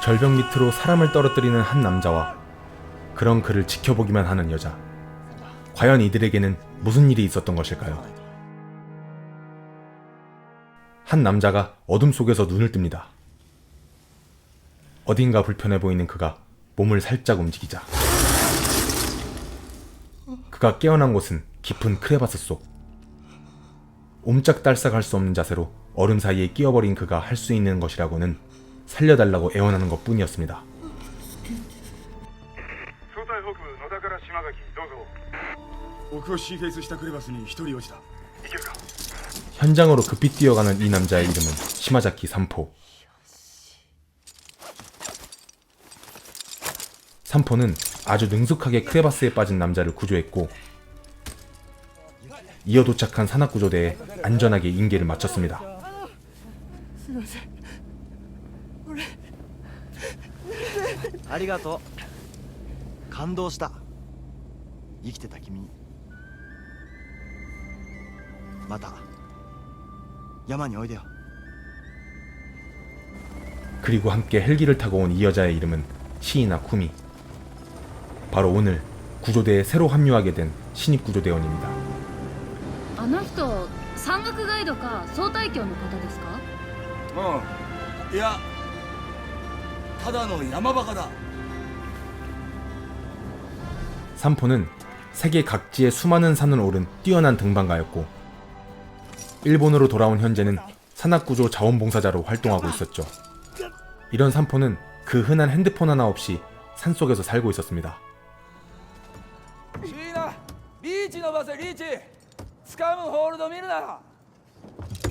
절벽 밑으로 사람을 떨어뜨리는 한 남자와 그런 그를 지켜보기만 하는 여자. 과연 이들에게는 무슨 일이 있었던 것일까요? 한 남자가 어둠 속에서 눈을 뜹니다. 어딘가 불편해 보이는 그가 몸을 살짝 움직이자 그가 깨어난 곳은 깊은 크레바스 속. 옴짝달싹할 수 없는 자세로 얼음 사이에 끼어버린 그가 할 수 있는 것이라고는 살려달라고 애원하는 것뿐이었습니다. 현장으로 급히 뛰어가는 이 남자의 이름은 시마자키 삼포. 삼포는 아주 능숙하게 크레바스에 빠진 남자를 구조했고 이어 도착한 산악구조대에 안전하게 인계를 마쳤습니다. ありがとう。感動した。生きてた君に。また山においでよ。 그리고 함께 헬기를 타고 온 이 여자의 이름은 시이나 쿠미. 바로 오늘 구조대에 새로 합류하게 된 신입 구조대원입니다. あの人山岳ガイドか総隊長の方ですか？いやただの山バカだ。 삼포는 세계 각지의 수많은 산을 오른 뛰어난 등반가였고 일본으로 돌아온 현재는 산악구조 자원봉사자로 활동하고 있었죠. 이런 삼포는 그 흔한 핸드폰 하나 없이 산속에서 살고 있었습니다. シーナリーチ伸ばせリーチ。掴むホールド見るな。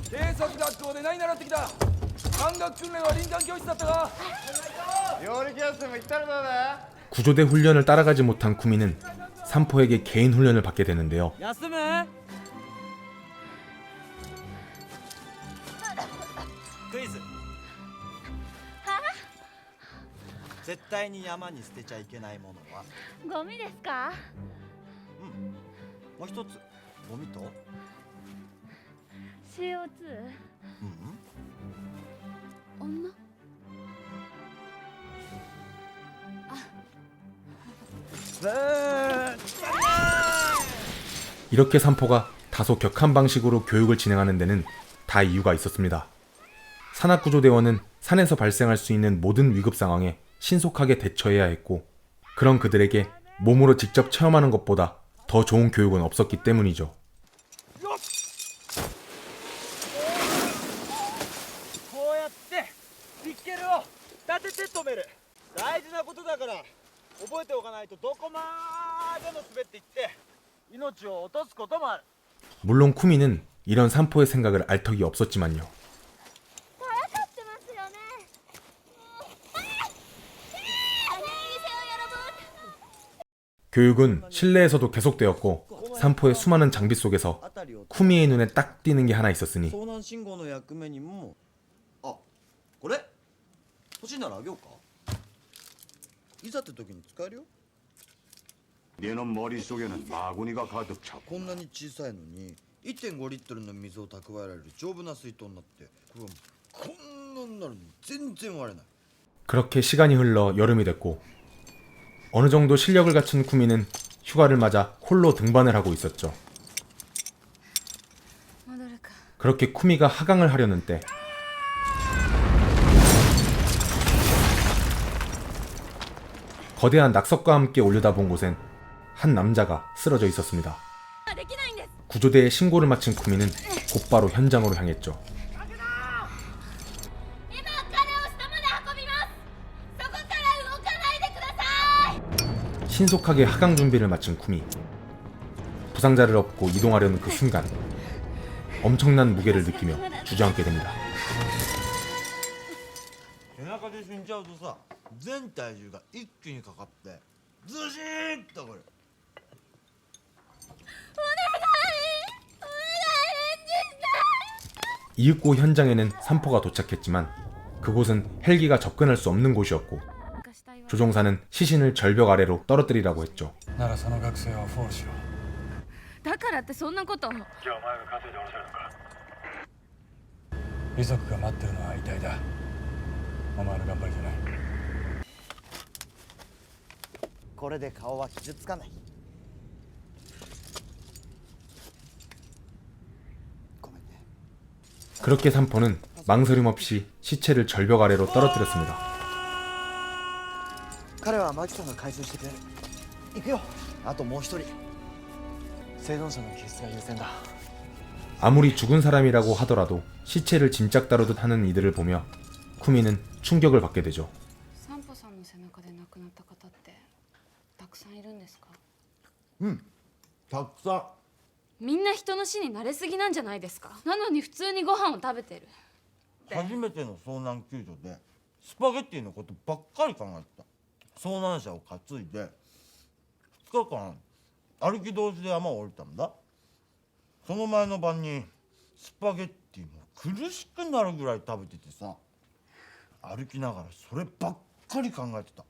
警察学校で何習ってきた。山岳訓練は林間教室だったか。料理教室も行ったらどうだ。 구조대 훈련을 따라가지 못한 쿠미는 삼포에게 개인 훈련을 받게 되는데요. 休む。クイズ。絶対に山に捨てちゃいけないものは。ゴミですか？もう一つ。ゴミと。CO2？女？ 이렇게 삼포가 다소 격한 방식으로 교육을 진행하는 데는 다 이유가 있었습니다. 산악구조대원은 산에서 발생할 수 있는 모든 위급 상황에 신속하게 대처해야 했고 그런 그들에게 몸으로 직접 체험하는 것보다 더 좋은 교육은 없었기 때문이죠. こうやってピッケルを立てて止める。大事なことだから覚えておかないとどこまでも滑っていって命を落とすこともある。 물론 쿠미는 이런 삼포의 생각을 알 턱이 없었지만요. 교육은 실내에서도 계속되었고 삼포의 수많은 장비 속에서 쿠미의 눈에 딱 띄는 게 하나 있었으니 遭難信号の役目にもあこれ欲しいならあげようか。いざって時に使えるよ。 네놈 머릿속에는 마구니가 가득 차고 こんなに小さいのに 1.5 リットルの水を蓄えられる丈夫な水筒になってこんなになるのに全然割れない。 그렇게 시간이 흘러 여름이 됐고 어느 정도 실력을 갖춘 쿠미는 휴가를 맞아 홀로 등반을 하고 있었죠. 그렇게 쿠미가 하강을 하려는 때 거대한 낙석과 함께 올려다본 곳엔 한 남자가 쓰러져 있었습니다. 구조대에 신고를 마친 쿠미는 곧바로 현장으로 향했죠. 신속하게 하강 준비를 마친 쿠미. 부상자를 업고 이동하려는 그 순간 엄청난 무게를 느끼며 주저앉게 됩니다. 背中で死んじゃうとさ全体重が一気にかかってズシーッとくる。 이윽고 현장에는 삼포가 도착했지만 그곳은 헬기가 접근할 수 없는 곳이었고 조종사는 시신을 절벽 아래로 떨어뜨리라고 했죠. ならその学生はフォローしろ。だからってそんなこと。じゃあお前が稼いで下ろせるのか。遺族が待ってるのは遺体だ。お前の頑張りじゃない。これで顔は傷つかない。ごめんね。 그렇게 산포는 망설임 없이 시체를 절벽 아래로 떨어뜨렸습니다. 彼はマキさんが回収してくれる。行くよ。あともう一人。生存者の救出が優先だ。 아무리 죽은 사람이라고 하더라도 시체를 짐짝 다루듯 하는 이들을 보며 쿠미는 충격을 받게 되죠. サンポさんの背中で亡くなった方ってたくさんいるんですか？たくさん。みんな人の死に慣れすぎなんじゃないですか？なのに普通にご飯を食べてる。初めての遭難救助でスパゲッティのことばっかり考えてた。遭難者を担いで2日間歩き通しで山を降りたんだ。その前の晩にスパゲッティも苦しくなるぐらい食べててさ、歩きながらそればっかり考えてた。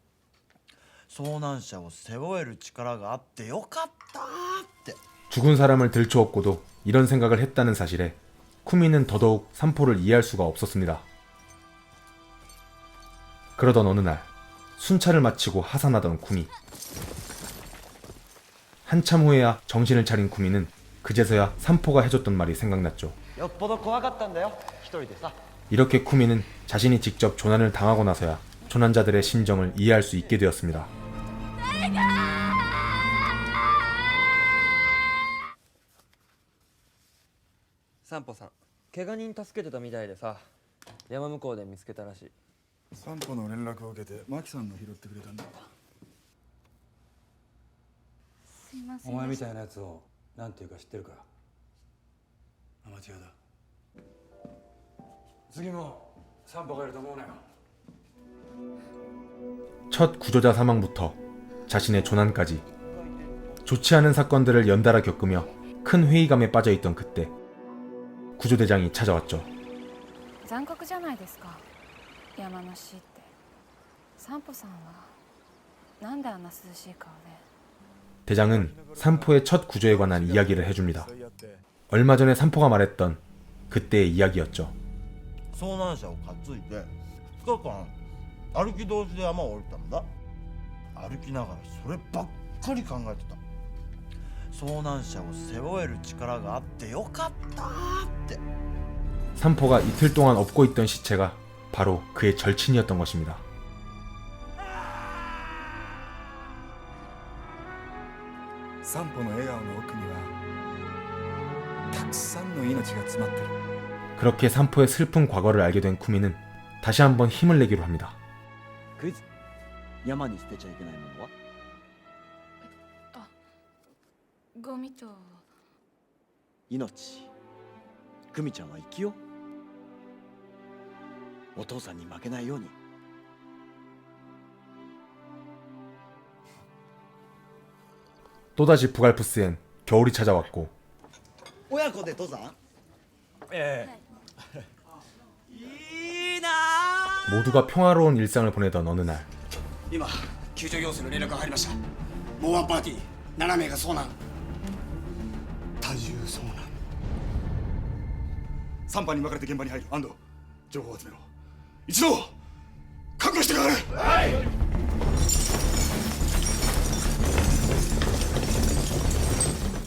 遭難者を背負える力があってよかったって。 죽은 사람을 들추었고도 이런 생각을 했다는 사실에 쿠미는 더더욱 산포를 이해할 수가 없었습니다. 그러던 어느 날 순찰을 마치고 하산하던 쿠미. 한참 후에야 정신을 차린 쿠미는 그제서야 산포가 해줬던 말이 생각났죠. よっぽど怖かったんだよ、一人でさ。 이렇게 쿠미는 자신이 직접 조난을 당하고 나서야 조난자들의 심정을 이해할 수 있게 되었습니다. サンポさん怪我人助けてたみたいでさ、山向こうで見つけたらしい。散歩の連絡を受けてマキさんの拾ってくれたんだ。すいません。お前みたいなやつを何ていうか知ってるか？アマチュアだ。次も散歩がいると思うなよ。 첫 구조자 사망부터 자신의 조난까지 좋지 않은 사건들을 연달아 겪으며 큰 회의감에 빠져있던 그때 구조대장이 찾아왔죠. 残酷じゃないですか、山の死って。サンポさんはなんであんな涼しい顔で。 대장은 산포의 첫 구조에 관한 이야기를 해줍니다. 얼마 전에 산포가 말했던 그때의 이야기였죠. 遭難者を担いで2日間歩き通しで山を降りたんだ。歩きながらそればっかり考えてた。遭難者を背負える力があってよかったって。 산포가 이틀 동안 업고 있던 시체가 바로 그의 절친이었던 것입니다. 散歩の笑顔の奥にはたくさんの命が詰まってる。 그렇게 산포의 슬픈 과거를 알게 된 쿠미는 다시 한번 힘을 내기로 합니다. クイズ。山に捨てちゃいけないものは？ゴミと。命。クミちゃんは生きよう。お父さんに負けないように。 또다시 부갈푸스엔 겨울이 찾아왔고 親子で登山？ いいなあ。 모두가 평화로운 일상을 보내던 어느 날 今救助要請の連絡が入りました。もうワンパーティー7名が遭難。多重遭難。3班に分かれて現場に入る。安藤、情報を集めろ。一同覚悟してかかれ。はい。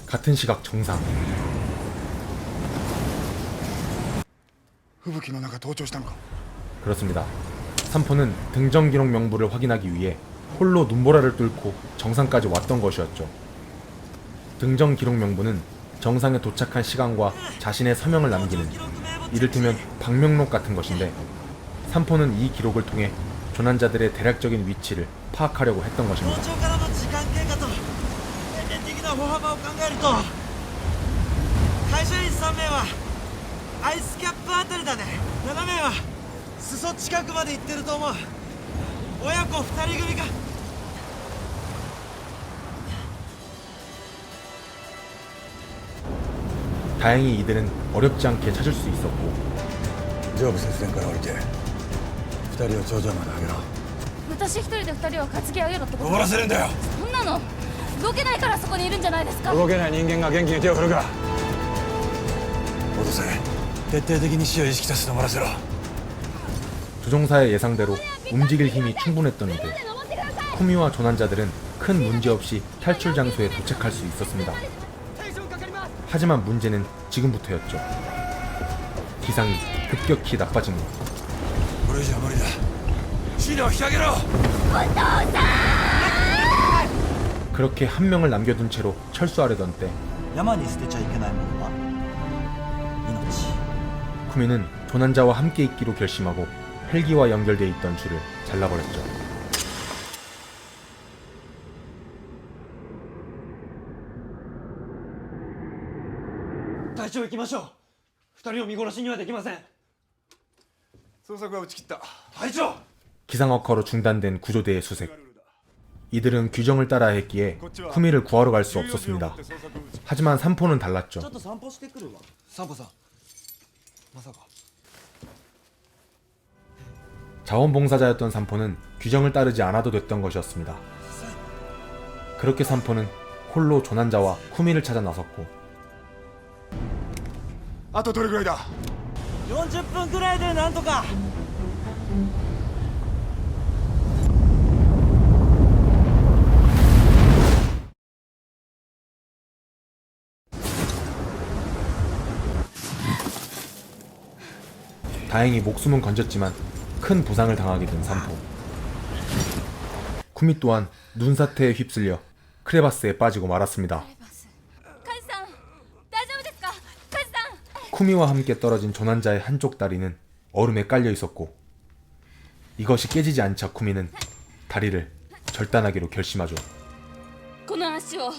같은 시각 정상 吹雪の中登頂したのか。 그렇습니다. 산포는 등정 기록 명부를 확인하기 위해 홀로 눈보라를 뚫고 정상까지 왔던 것이었죠. 등정 기록 명부는 정상에 도착한 시간과 자신의 서명을 남기는 이를테면 방명록 같은 것인데 산포는 이 기록을 통해 조난자들의 대략적인 위치를 파악하려고 했던 것입니다. 早朝からの時間経過と年齢的な歩幅を考えると会社員3名はアイスキャップあたりだね。7名は裾近くまで行ってると思う。親子2人組か。 다행히 이들은 어렵지 않게 찾을 수 있었고 上部雪原から降りて2人を頂上まで上げろ。私一人で二人を担ぎ上げろってこと？終わらせるんだよ。そんなの動けないからそこにいるんじゃないですか？動けない人間が元気に手を振るか。脅せ。徹底的に死を意識させてもらせろ。 조종사의 예상대로 움직일 힘이 충분했던 이들 쿠미와 조난자들은 큰 문제 없이 탈출 장소에 도착할 수 있었습니다. 하지만 문제는 지금부터였죠. 기상이 급격히 나빠진 것. これじゃ無理だシーナを引き上げろ 그렇게 한 명을 남겨둔 채로 철수하려던 때 山に捨てちゃいけないものは命。 쿠미는 조난자와 함께 있기로 결심하고 헬기와 연결돼 있던 줄을 잘라버렸죠. 기상어커로 중단된 구조대의 수색. 이들은 규정을 따라야 했기에 쿠미를 구하러 갈 수 없었습니다. 하지만 삼포는 달랐죠. ちょっと散歩してくるわ。サンポさんまさか 자원봉사자였던 삼포는 규정을 따르지 않아도 됐던 것이었습니다. 그렇게 삼포는 홀로 조난자와 쿠미를 찾아 나섰고 あとどれぐらいだ。 40分くらいでなんとか。 다행히 목숨은 건졌지만 큰 부상을 당하게 된 삼포. 쿠미 또한 눈사태에 휩쓸려 크레바스에 빠지고 말았습니다. カジさん大丈夫ですかカジさん 쿠미와 함께 떨어진 조난자의 한쪽 다리는 얼음에 깔려 있었고 이것이 깨지지 않자 쿠미는 다리를 절단하기로 결심하죠. この足を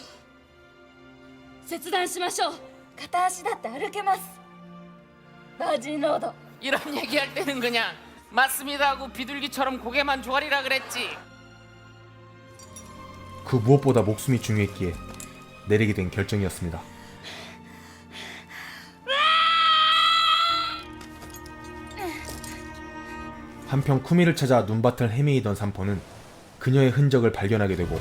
切断しましょう片足だって歩けますバージンロード 이런 얘기할 때는 그냥 맞습니다 하고 비둘기처럼 고개만 조아리라 그랬지. 그 무엇보다 목숨이 중요했기에 내리게 된 결정이었습니다. 한편 쿠미를 찾아 눈밭을 헤매이던 삼포는 그녀의 흔적을 발견하게 되고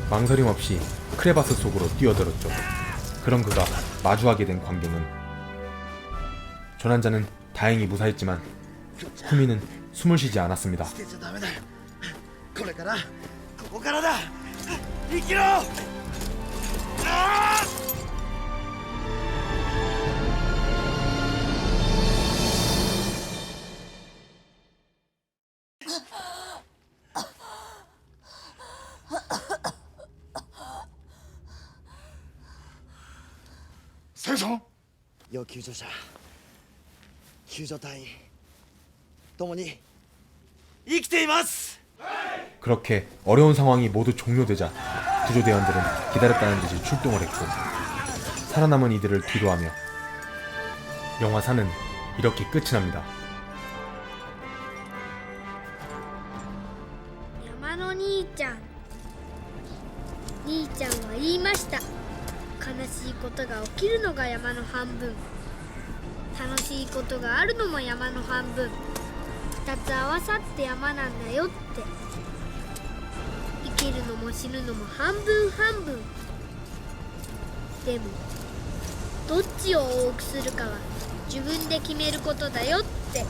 망설임 없이 크레바스 속으로 뛰어들었죠. 그런 그가 마주하게 된 광경은 조난자는 다행히 무사했지만 쿠미는 숨을 쉬지 않았습니다. 捨てちゃダメだ。これからここからだ。生きろ。ああ。 生存。要救助者、救助隊員ともに生きています。 그렇게 어려운 상황이 모두 종료되자 구조대원들은 기다렸다는 듯이 출동을 했고 살아남은 이들을 뒤로하며 영화 4는 이렇게 끝이 납니다. 山の兄ちゃん兄ちゃんは言いました。悲しいことが起きるのが山の半分、楽しいことがあるのも山の半分、2つ合わさって山なんだよって。生きるのも死ぬのも半分半分。でもどっちを多くするかは自分で決めることだよって。